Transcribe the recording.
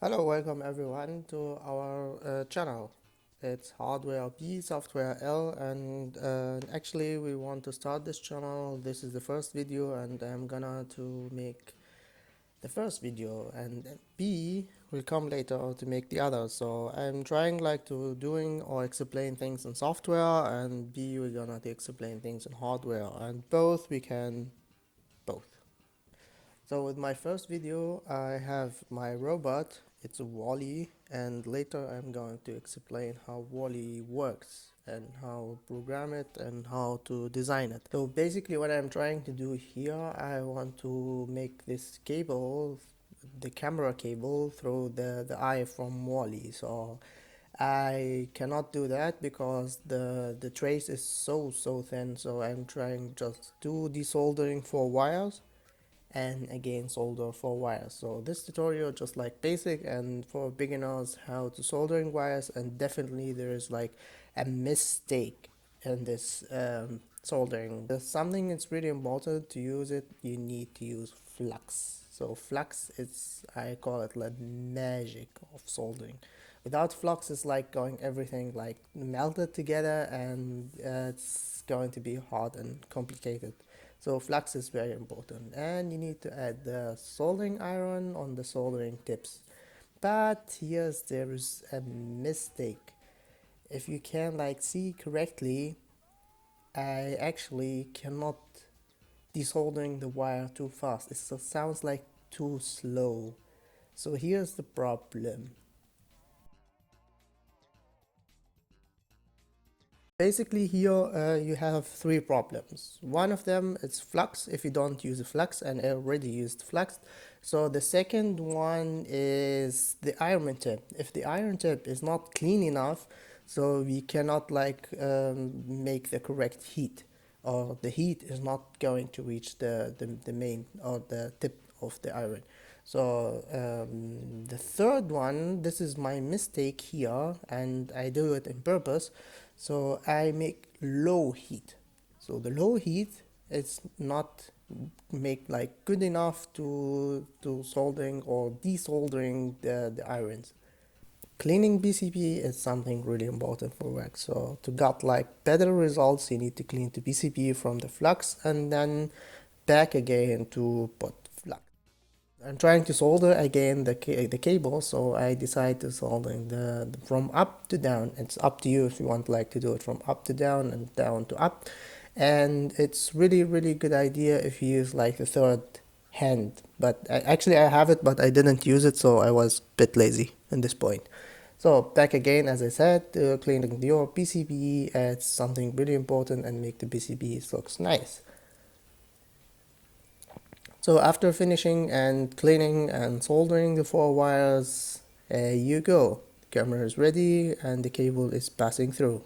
Hello, welcome everyone to our channel. It's HardwareB&SoftwareL, and actually we want to start this channel. This is the first video, and I'm gonna to make the first video, and B will come later to make the others. So I'm trying like to doing or explain things in software, and B we're gonna to explain things in hardware, and both we can both. So with my first video, I have my robot. It's a Wally, and later I'm going to explain how Wally works and how to program it and how to design it. So basically what I'm trying to do here, I want to make this cable, the camera cable, through the eye from Wally. So I cannot do that because the trace is so thin. So I'm trying just do desoldering for wires and again solder for wires. So this tutorial just like basic and for beginners how to soldering wires, and definitely there is like a mistake in this soldering. There's something it's really important to use it. You need to use flux. So flux is, I call it like magic of soldering. Without flux it's like going everything like melted together, and it's going to be hard and complicated. So flux is very important, and you need to add the soldering iron on the soldering tips. But there is a mistake. If you can like see correctly, I actually cannot desoldering the wire too fast. It sounds like too slow. So here's the problem. Basically here you have three problems. One of them is flux, if you don't use a flux, and I already used flux. So the second one is the iron tip. If the iron tip is not clean enough, so we cannot like make the correct heat, or the heat is not going to reach the main or the tip of the iron. So the third one, this is my mistake here, and I do it on purpose. So I make low heat. So the low heat is not make like good enough to soldering or desoldering the irons. Cleaning PCB is something really important for work. So to get like better results, you need to clean the PCB from the flux and then back again to put flux. I'm trying to solder again the cable, so I decide to solder the from up to down. It's up to you if you want like to do it from up to down and down to up, and it's really good idea if you use like the third hand. But actually I have it, but I didn't use it, so I was a bit lazy at this point. So back again, as I said, cleaning your PCB adds something really important and make the PCB looks nice. So after finishing and cleaning and soldering the four wires, you go. The camera is ready and the cable is passing through.